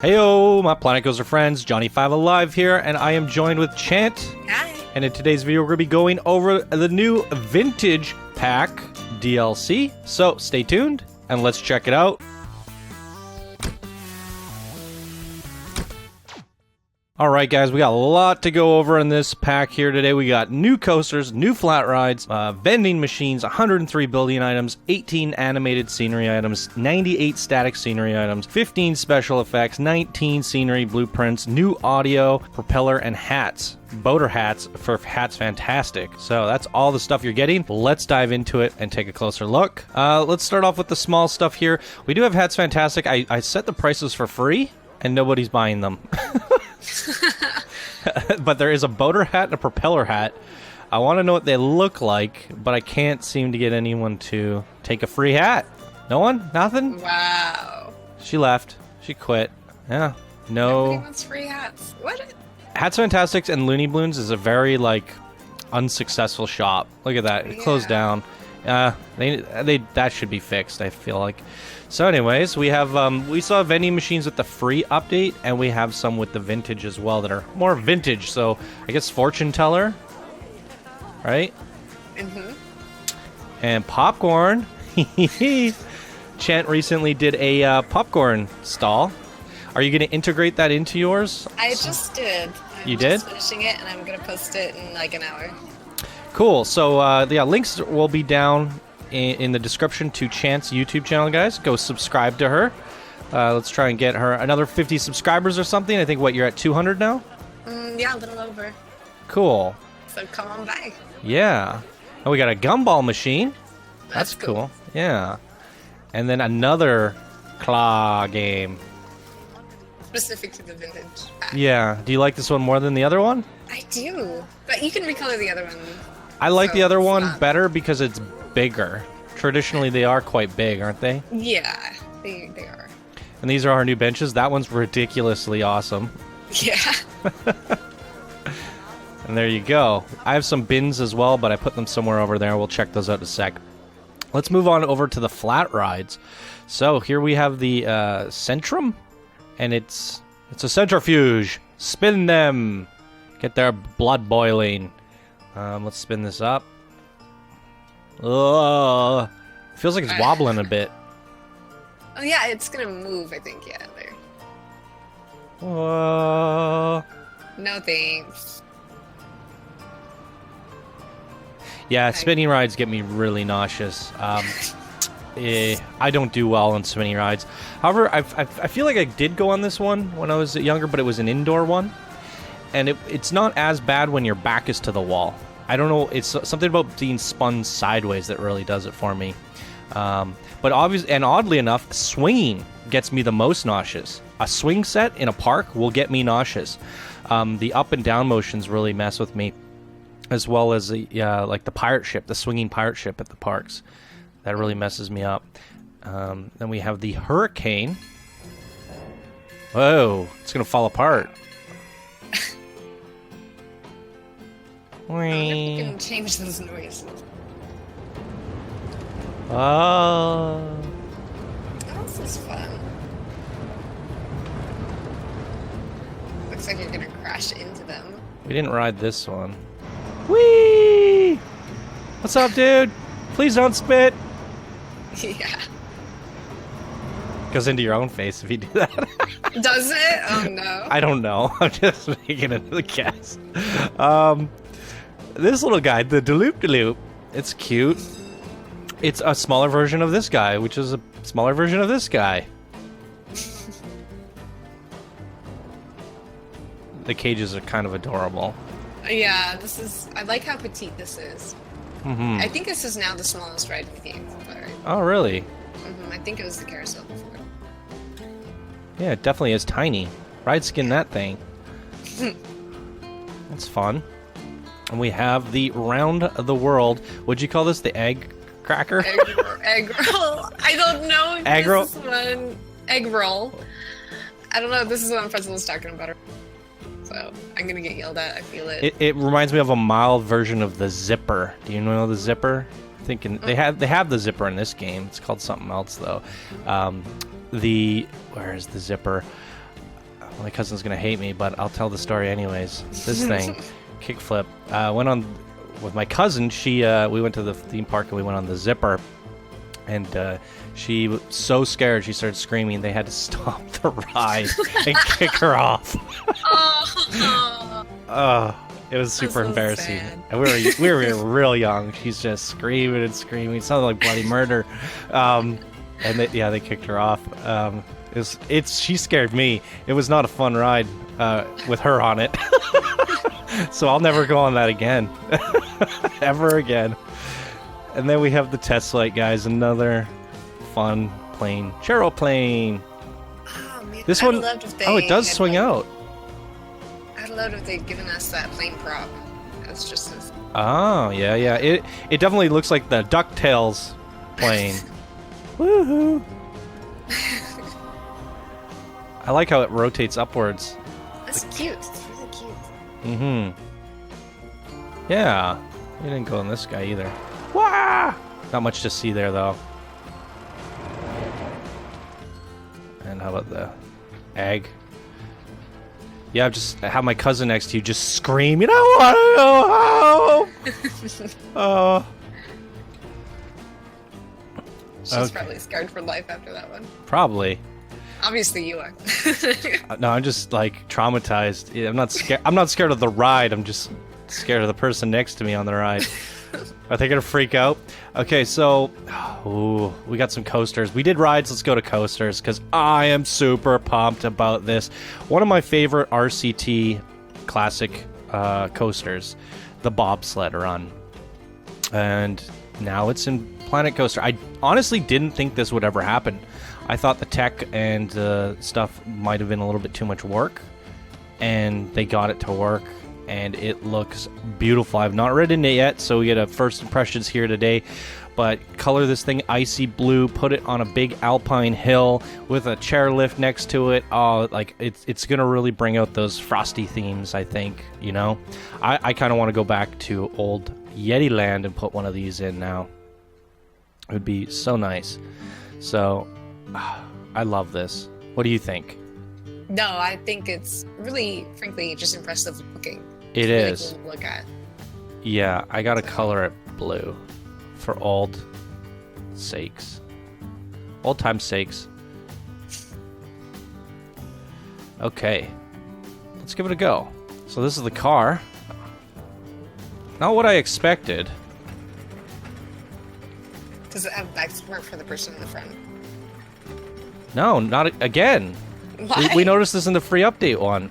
Heyo, my Planet Coaster friends, Johnny5 Alive here, and I am joined with Chant. Hi. And in today's video, we're going to be going over the new Vintage Pack DLC. So stay tuned, and let's check it out. Alright guys, we got a lot to go over in this pack here today. We got new coasters, new flat rides, vending machines, 103 building items, 18 animated scenery items, 98 static scenery items, 15 special effects, 19 scenery blueprints, new audio, propeller, and hats. Boater hats for Hats Fantastic. So that's all the stuff you're getting. Let's dive into it and take a closer look. Let's start off with the small stuff here. We do have Hats Fantastic. I set the prices for free, and nobody's buying them. But there is a boater hat and a propeller hat. I want to know what they look like, but I can't seem to get anyone to take a free hat. No one? Nothing? Wow. She left. She quit. Yeah. Nobody No. wants free hats. What? Hats Fantastics and Looney Balloons is a very, unsuccessful shop. Look at that. It closed down. That should be fixed, I feel like. So anyways, we have we saw vending machines with the free update, and we have some with the vintage as well that are more vintage. So I guess fortune teller, right? Mm-hmm. And popcorn. Chant recently did a popcorn stall. Are you going to integrate that into yours? I just did. You just did? finishing it, and I'm going to post it in like an hour. Cool. So yeah, links will be down in the description to Chant's YouTube channel, guys. Go subscribe to her. Let's try and get her another 50 subscribers or something. I think, what, you're at 200 now? Yeah, a little over. Cool. So come on by. Yeah. And we got a gumball machine. That's cool. Yeah. And then another claw game. Specific to the vintage pack. Yeah. Do you like this one more than the other one? I do. But you can recolor the other one. I like the other one not- better because it's bigger. Traditionally, they are quite big, aren't they? Yeah, they are. And these are our new benches. That one's ridiculously awesome. Yeah. And there you go. I have some bins as well, but I put them somewhere over there. We'll check those out in a sec. Let's move on over to the flat rides. So here we have the Centrum, and it's a centrifuge. Spin them. Get their blood boiling. Let's spin this up. Ugh. Feels like it's wobbling a bit. Oh yeah, it's gonna move. I think. Yeah. There. Whoa. No thanks. Yeah, spinning rides get me really nauseous. I don't do well on spinning rides. However, I feel like I did go on this one when I was younger, but it was an indoor one. And it's not as bad when your back is to the wall. I don't know, it's something about being spun sideways that really does it for me. But obviously, and oddly enough, swinging gets me the most nauseous. A swing set in a park will get me nauseous. The up and down motions really mess with me, as well as the pirate ship, the swinging pirate ship at the parks. That really messes me up. Then we have the Hurricane. Whoa, it's gonna fall apart. I wonder if you can change those noises. Oh. This is fun. Looks like you're gonna crash into them. We didn't ride this one. Whee! What's up, dude? Please don't spit. Yeah. Goes into your own face if you do that. Does it? Oh no. I don't know. I'm just making a guess. This little guy, the Daloop, it's cute. It's a smaller version of this guy, which is a smaller version of this guy. The cages are kind of adorable. Yeah, I like how petite this is. Mm-hmm. I think this is now the smallest ride in the game. Oh, really? I think it was the carousel before. Yeah, it definitely is tiny. Ride skin that thing. That's fun. And we have the Round the World. What'd you call this? The egg cracker? Egg roll. I don't know if Egg roll? this is one. Egg roll. I don't know if this is what Pretzel was talking about. So I'm gonna get yelled at. I feel it. It reminds me of a mild version of the zipper. Do you know the zipper? Thinking they have the zipper in this game. It's called something else though. Where is the zipper? My cousin's gonna hate me, but I'll tell the story anyways. This thing, kickflip. Went on with my cousin. We went to the theme park and we went on the zipper, and she was so scared she started screaming. They had to stop the ride and kick her off. It was super embarrassing. Sad. And we were real young. She's just screaming and screaming. It sounded like bloody murder. And they kicked her off. She scared me. It was not a fun ride with her on it. So I'll never go on that again. Ever again. And then we have the test flight, guys. Another fun plane. Charoplane. Oh, man. This I'd one, loved if they it does had, swing like, out. I'd love if they'd given us that plane prop. It's just as... Oh, yeah. It definitely looks like the DuckTales plane. Woohoo! I like how it rotates upwards. That's cute. It's really cute. Mm-hmm. Yeah. You didn't go on this guy either. Wah! Not much to see there, though. And how about the egg? Yeah, I've just have my cousin next to you just screaming, I want to go home! Oh. She's probably scarred for life after that one. Probably. Obviously you are. No, I'm just like traumatized. I'm not scared. I'm not scared of the ride. I'm just scared of the person next to me on the ride. Are they gonna freak out? Okay, so we got some coasters. We did rides. Let's go to coasters because I am super pumped about this. One of my favorite RCT classic coasters, the bobsled run, and now it's in Planet Coaster. I honestly didn't think this would ever happen. I thought the tech and stuff might have been a little bit too much work, and they got it to work, and it looks beautiful. I've not ridden it yet, so we get a first impressions here today, but color this thing icy blue, put it on a big alpine hill with a chairlift next to it. Oh, like it's gonna really bring out those frosty themes, I think, you know? I kind of want to go back to old Yeti Land and put one of these in now. It would be so nice. So I love this. What do you think? No, I think it's really, frankly, just impressive looking. It really is. cool to look at. Yeah, I gotta color it blue for old sakes. Old time sakes. Okay. Let's give it a go. So this is the car. Not what I expected. Does it have back support for the person in the front? No, not again. Why? We noticed this in the free update one.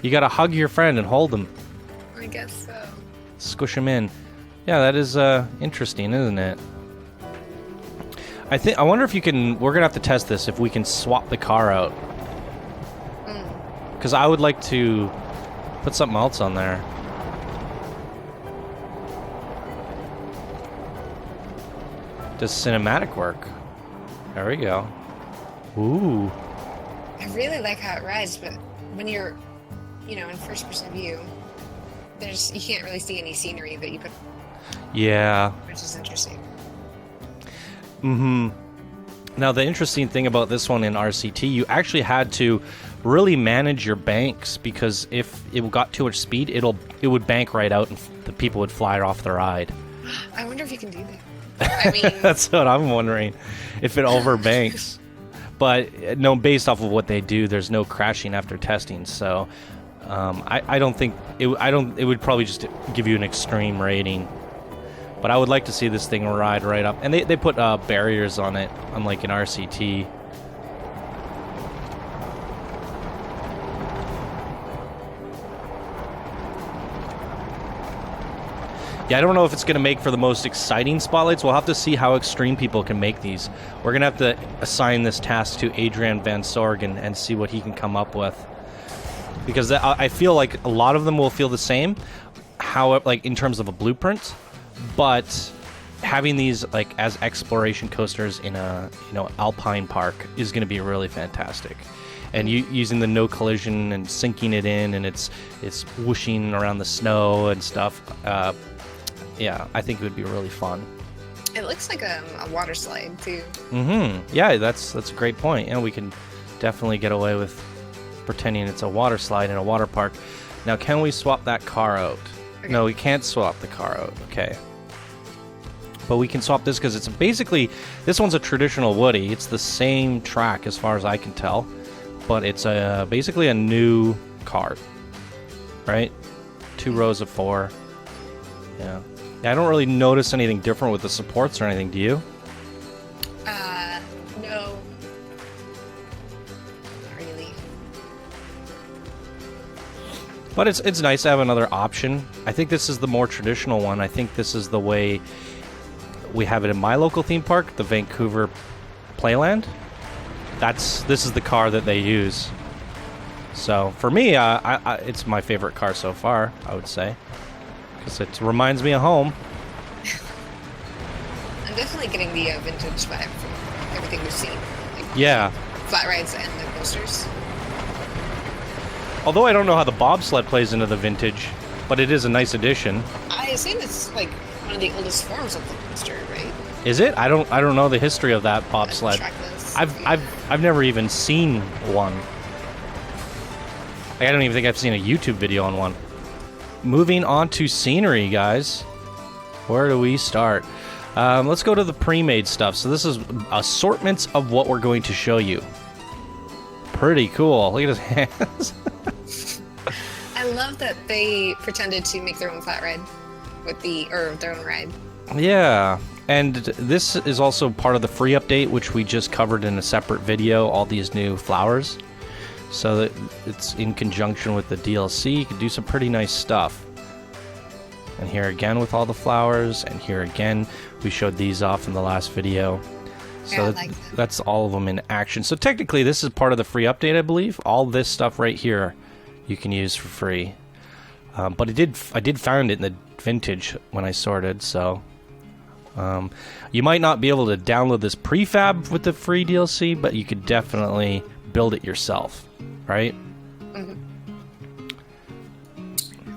You gotta hug your friend and hold them. I guess so. Squish them in. Yeah, that is interesting, isn't it? I wonder if you can... We're gonna have to test this, if we can swap the car out. Because I would like to put something else on there. Does cinematic work? There we go. Ooh. I really like how it rides, but when you're, in first person view, you can't really see any scenery that you could. Yeah. Which is interesting. Mm-hmm. Now, the interesting thing about this one in RCT, you actually had to really manage your banks, because if it got too much speed, it would bank right out and the people would fly off the ride. I wonder if you can do that. I mean, that's what I'm wondering, if it overbanks. But no, based off of what they do, there's no crashing after testing. So I don't think it would probably just give you an extreme rating. But I would like to see this thing ride right up. And they put barriers on it, unlike in RCT. Yeah, I don't know if it's going to make for the most exciting spotlights. We'll have to see how extreme people can make these. We're going to have to assign this task to Adrian Van Sorgen and see what he can come up with. Because I feel like a lot of them will feel the same, like in terms of a blueprint, but having these like as exploration coasters in a alpine park is going to be really fantastic. And using the no collision and sinking it in, and it's whooshing around the snow and stuff. Yeah, I think it would be really fun. It looks like a water slide too. Mm-hmm. Yeah, that's a great point. And we can definitely get away with pretending it's a water slide in a water park. Now, can we swap that car out? Okay. No, we can't swap the car out. Okay. But we can swap this because it's basically... This one's a traditional Woody. It's the same track as far as I can tell. But it's basically a new car. Right? 2 rows of 4. Yeah. I don't really notice anything different with the supports or anything, do you? No. Not really. But it's nice to have another option. I think this is the more traditional one. I think this is the way we have it in my local theme park, the Vancouver Playland. This is the car that they use. So for me, it's my favorite car so far, I would say, because it reminds me of home. I'm definitely getting the vintage vibe from everything we've seen. Like, Yeah. flat rides and the coasters. Although I don't know how the bobsled plays into the vintage, but it is a nice addition. I assume it's like one of the oldest forms of the coaster, right? Is it? I don't know the history of that bobsled. Trackless. I've never even seen one. I don't even think I've seen a YouTube video on one. Moving on to scenery, guys. Where do we start? Let's go to the pre-made stuff. So this is assortments of what we're going to show you. Pretty cool. Look at his hands. I love that they pretended to make their own flat ride or their own ride. Yeah. And this is also part of the free update, which we just covered in a separate video, all these new flowers. So that it's in conjunction with the DLC. You can do some pretty nice stuff. And here again with all the flowers, and here again, we showed these off in the last video. So Yeah, I like that. that's all of them in action. So technically, this is part of the free update, I believe. All this stuff right here, you can use for free. But I did find it in the vintage when I sorted, so... you might not be able to download this prefab with the free DLC, but you could definitely build it yourself, right? Mm-hmm.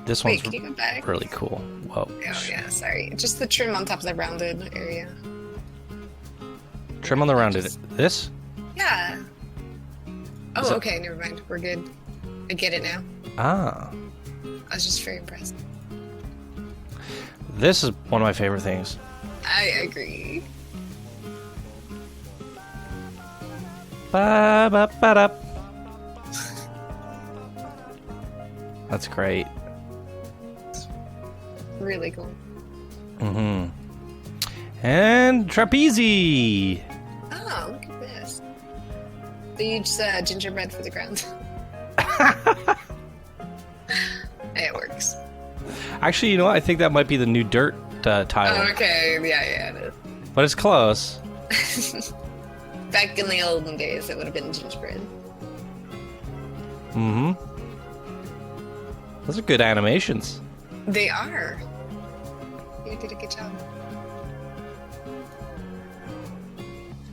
This Wait, one's can you go back? really cool. Whoa. Oh, yeah, sorry. Just the trim on top of the rounded area. Trim on the rounded. This? Yeah. Is Oh, it- okay, never mind. We're good. I get it now. Ah. I was just very impressed. This is one of my favorite things. I agree. Ba-ba-ba-da. That's great. Really cool. Mm-hmm. And Trapeze! Oh, look at this. They use gingerbread for the ground. It works. Actually, you know what? I think that might be the new dirt tile. Oh, okay, yeah, it But it's close. is. Back in the olden days, it would have been gingerbread. Mm-hmm. Those are good animations. They are. You did a good job.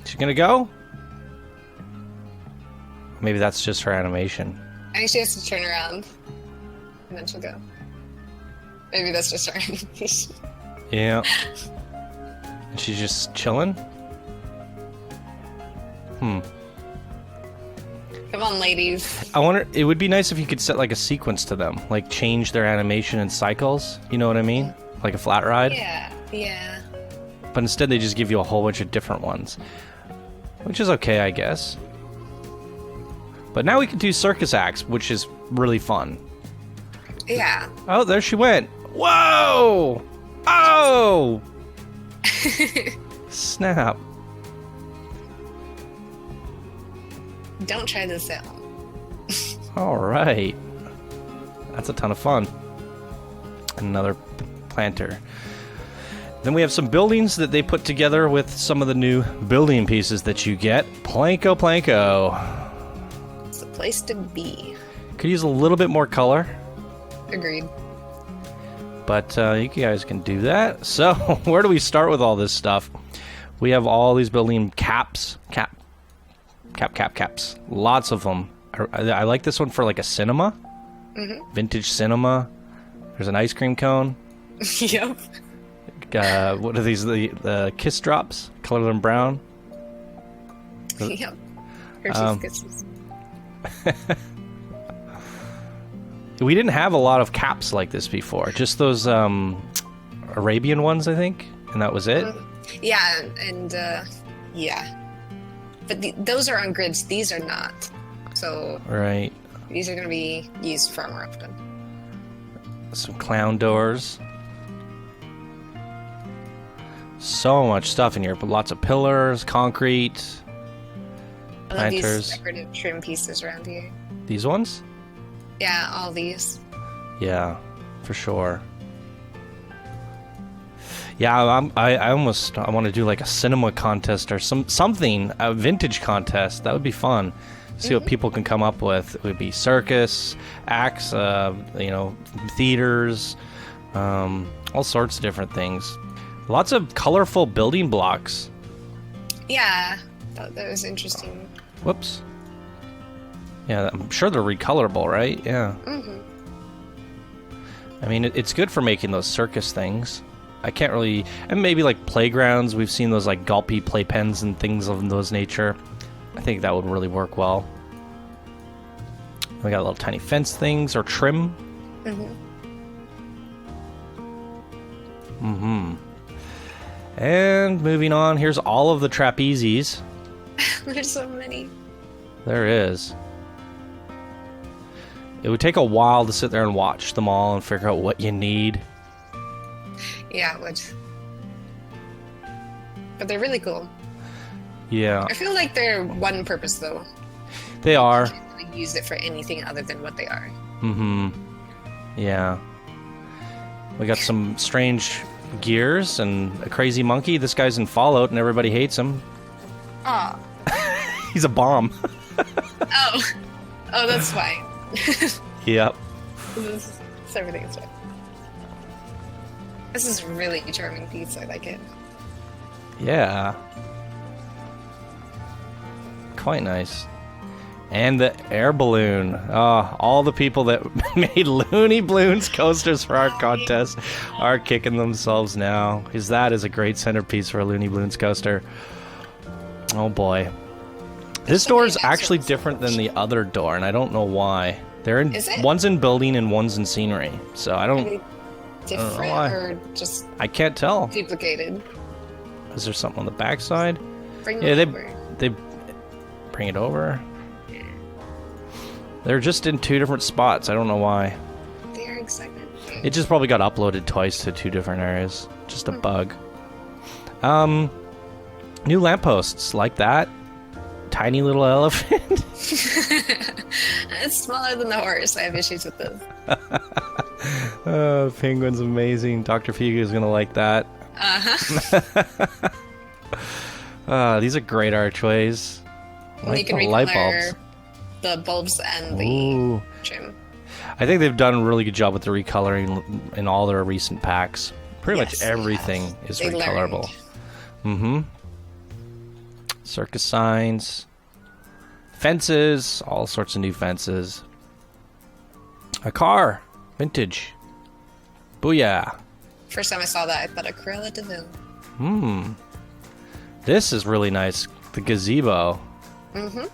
She's gonna go? Maybe that's just her animation. I think she has to turn around, and then she'll go. Maybe that's just her animation. Yeah. And she's just chilling? Come on, ladies. I wonder, it would be nice if you could set like a sequence to them, like change their animation in cycles, you know what I mean? Like a flat ride. Yeah. But instead they just give you a whole bunch of different ones. Which is okay, I guess. But now we can do circus acts, which is really fun. Yeah. Oh, there she went. Whoa! Oh! Snap. Don't try this at home. All right. That's a ton of fun. Another planter. Then we have some buildings that they put together with some of the new building pieces that you get. Planko, planko. It's the place to be. Could use a little bit more color, Agreed. but you guys can do that. So, where do we start with all this stuff? We have all these building caps. Caps. Lots of them. I like this one for like a cinema. Mm-hmm. Vintage cinema. There's an ice cream cone. Yep. What are these? The kiss drops? Color them brown. Yep. Hershey's Kisses. We didn't have a lot of caps like this before. Just those Arabian ones, I think, and that was it. Yeah, and yeah. But those are on grids. These are not. So Right. these are going to be used far more often. Some clown doors. So much stuff in here, but lots of pillars, concrete, I love these planters. decorative trim pieces around here. These ones? Yeah, all these. Yeah, for sure. Yeah, I want to do like a cinema contest or something, a vintage contest. That would be fun. See what people can come up with. It would be circus, acts, theaters, all sorts of different things. Lots of colorful building blocks. Yeah, that was interesting. Whoops. Yeah, I'm sure they're recolorable, right? Yeah. Mm-hmm. I mean, it's good for making those circus things. I can't really... And maybe like playgrounds. We've seen those like gulpy playpens and things of those nature. I think that would really work well. We got little tiny fence things or trim. And moving on, here's all of the trapezes. There's so many. There is. It would take a while to sit there and watch them all and figure out what you need. Yeah, it would. But they're really cool. Yeah, I feel like they're one purpose, though. they are. You can't really use it for anything other than what they are. Yeah. We got some strange gears and a crazy monkey. This guy's in Fallout and everybody hates him. Aw. He's a bomb. Oh, that's fine. Yep. Everything's fine. This is a really charming piece. I like it. Yeah. Quite nice. And the air balloon. Oh, all the people that made Looney Balloons coasters for our contest are kicking themselves now. Because that is a great centerpiece for a Looney Balloons coaster. Oh boy. This door is actually different than the other door, and I don't know why. Is it? One's in building and one's in scenery. So I don't... Maybe different why. or just I can't tell. duplicated. Is there something on the backside? Bring Yeah, them over. they bring it over. They're just in two different spots. I don't know why. They are excited. It just probably got uploaded twice to two different areas. Just a bug. New lampposts like that. Tiny little elephant. It's smaller than the horse. I have issues with this. Penguin's amazing. Dr. Fugu is gonna like that. These are great archways. I And like you can the light bulbs. recolor the bulbs and the Ooh. trim. I think they've done a really good job with the recoloring in all their recent packs. Pretty much Yes, everything is They recolorable. learned. Circus signs, fences, all sorts of new fences. A car, vintage. Booyah. First time I saw that, I thought of Cruella de Vil. This is really nice. The gazebo. Mm-hmm.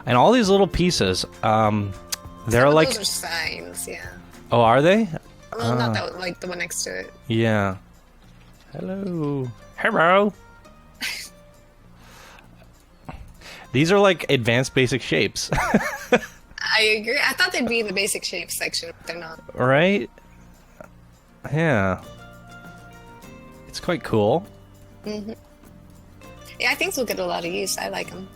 And all these little pieces. They're like. Those are signs, yeah. Oh, are they? Well, not that one, like the one next to it. Yeah. Hello. Hello. These are like advanced basic shapes. I agree. I thought they'd be in the basic shape section, but they're not. Right? Yeah. It's quite cool. Yeah, I think they'll get a lot of use. I like them.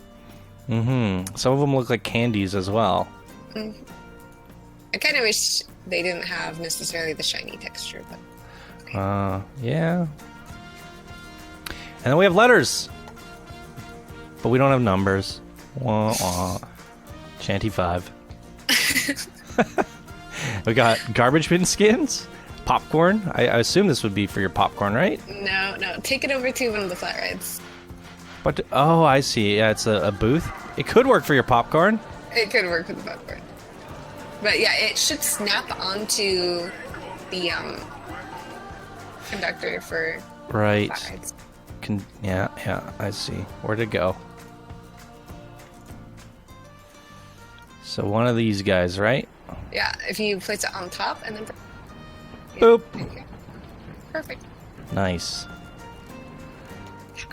Some of them look like candies as well. I kind of wish they didn't have necessarily the shiny texture, but Yeah. And then we have letters. But we don't have numbers. Wah, wah. Chanty 5. We got garbage bin skins, popcorn. I assume this would be for your popcorn, right? no. Take it over to one of the flat rides. But oh, I see. Yeah, it's a booth. It could work for your popcorn. It could work with the popcorn. But yeah, it should snap onto the conductor for Right. flat rides. Yeah, I see. Where'd it go? So one of these guys, right? Yeah, if you place it on top and then... Boop. Okay. Perfect. Nice.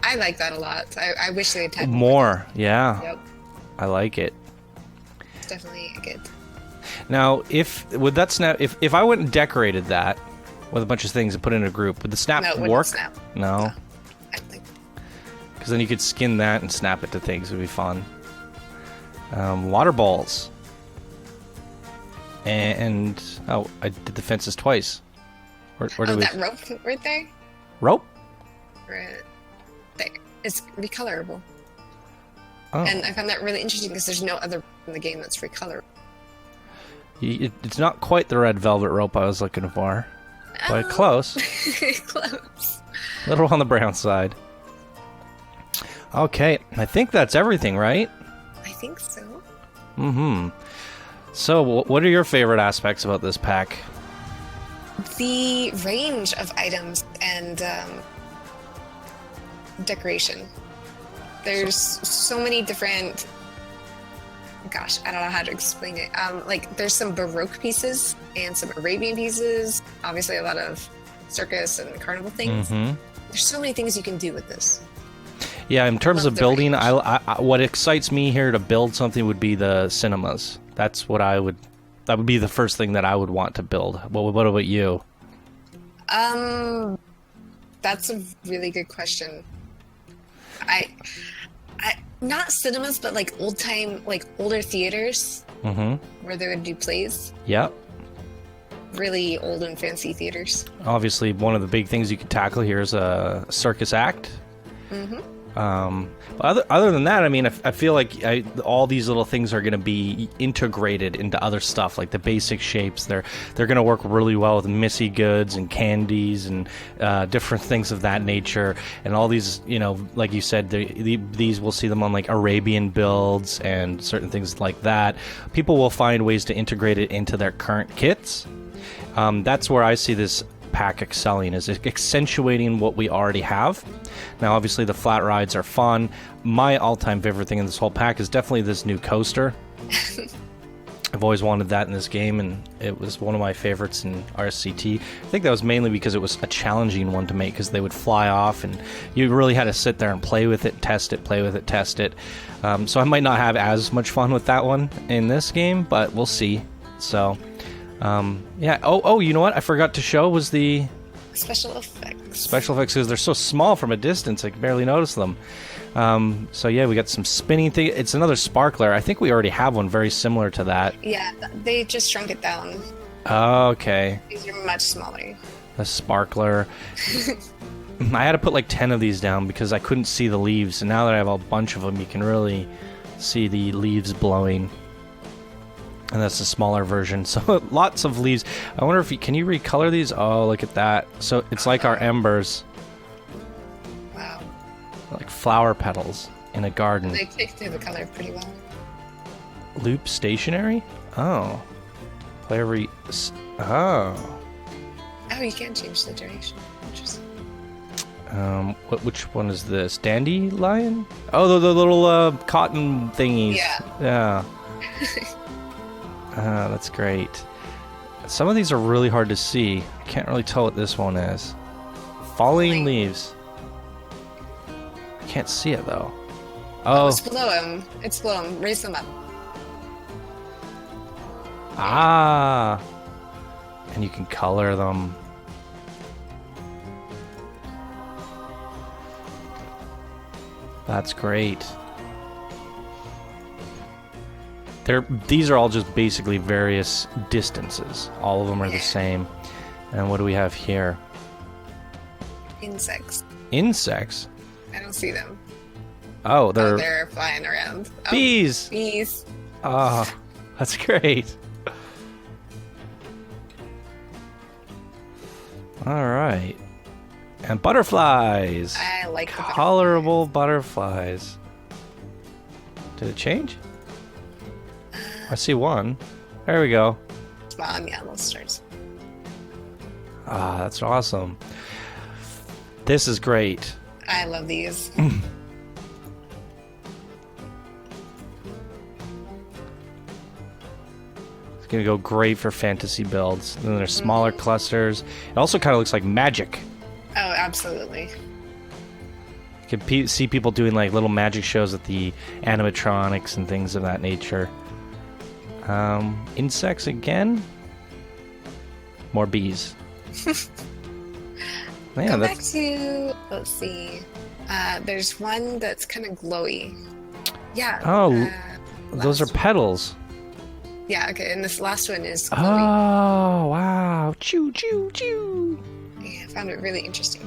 I like that a lot. I wish they had More, yeah. Yep. I like it. It's definitely good. Now, would that snap? If I went and decorated that with a bunch of things and put it in a group, would the snap No, it wouldn't work? snap. No. No. I think. Because then you could skin that and snap it to things. It would be fun. Water balls. And oh, I did the fences twice. Where do we? That rope right there. Rope. Right there. It's recolorable. Oh. And I found that really interesting because there's no other in the game that's recolorable. It's not quite the red velvet rope I was looking for, but close. Close. A little on the brown side. Okay, I think that's everything, right? I think so. Mm-hmm. So, what are your favorite aspects about this pack? The range of items and decoration. There's so many different... Gosh, I don't know how to explain it. Like, there's some Baroque pieces and some Arabian pieces. Obviously, a lot of circus and carnival things. Mm-hmm. There's so many things you can do with this. Yeah, in terms Love of the building, range. I what excites me here to build something would be the cinemas. That's what that would be the first thing that I would want to build. What about you? That's a really good question. I not cinemas, but like old time, like older theaters where they would do plays. Yep. Really old and fancy theaters. Obviously, one of the big things you could tackle here is a circus act. But other than that, I mean, I feel like all these little things are going to be integrated into other stuff, like the basic shapes. They're going to work really well with Missy goods and candies and different things of that nature. And all these, you know, like you said, these we'll see them on like Arabian builds and certain things like that. People will find ways to integrate it into their current kits. That's where I see this pack excelling, is accentuating what we already have. Now, obviously, the flat rides are fun. My all-time favorite thing in this whole pack is definitely this new coaster. I've always wanted that in this game, and it was one of my favorites in RSCT. I think that was mainly because it was a challenging one to make, because they would fly off, and you really had to sit there and play with it, test it, play with it, test it. So I might not have as much fun with that one in this game, but we'll see. So... yeah. Oh, you know what I forgot to show was the Special effects, because they're so small from a distance I can barely notice them. So yeah, we got some spinning thing. It's another sparkler. I think we already have one very similar to that. Yeah, they just shrunk it down. Oh, okay. These are much smaller. The sparkler. I had to put like 10 of these down because I couldn't see the leaves, and now that I have a bunch of them, you can really see the leaves blowing. And that's the smaller version. So lots of leaves. I wonder if can you recolor these? Oh, look at that. So it's like our embers. Wow. Like flower petals in a garden. They take through the color pretty well. Loop stationary? Oh. Play every... Oh. Oh, you can change the duration. Interesting. Which one is this? Dandelion? Oh, the little cotton thingies. Yeah. That's great. Some of these are really hard to see. I can't really tell what this one is. Falling leaves. I can't see it though. Oh, it's below him. It's below him. Raise them up. Ah. And you can color them. That's great. These are all just basically various distances. All of them are the same. And what do we have here? Insects. Insects? I don't see them. Oh, they're flying around. Oh, bees! Bees. Oh, that's great. All right. And butterflies. I like the colorable butterflies. Did it change? I see one. There we go. Spawn, yeah, those stars. Ah, that's awesome. This is great. I love these. It's going to go great for fantasy builds. And then there's smaller clusters. It also kind of looks like magic. Oh, absolutely. You can see people doing like little magic shows with the animatronics and things of that nature. Insects again. More bees. Man, Go back to, let's see. There's one that's kind of glowy. Yeah. Oh, those are last petals. Yeah, okay, and this last one is glowy. Oh, wow. Choo, choo, choo. Yeah, I found it really interesting.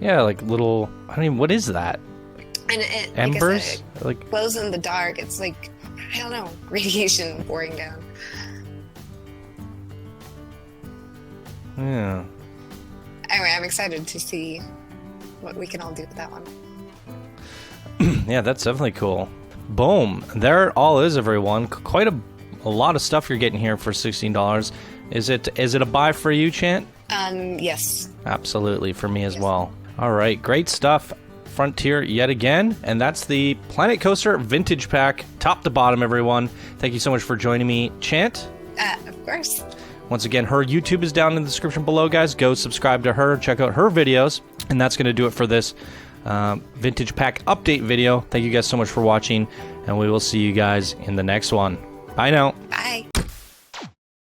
Yeah, like little, I don't even, what is that? And it, Embers? like I said, Like, it glows in the dark. It's like, I don't know, radiation pouring down. yeah. Anyway, I'm excited to see what we can all do with that one. Yeah, that's definitely cool. Boom. There it all is, everyone. Quite a lot of stuff you're getting here for $16. Is it a buy for you, Chant? Yes. Absolutely, for me as well. All right, great stuff. Frontier yet again, and that's the Planet Coaster Vintage Pack, top to bottom, everyone. Thank you so much for joining me, Chant. Of course. Once again, her YouTube is down in the description below, guys. Go subscribe to her, check out her videos, and that's going to do it for this Vintage Pack update video. Thank you guys so much for watching, and we will see you guys in the next one. Bye now. Bye.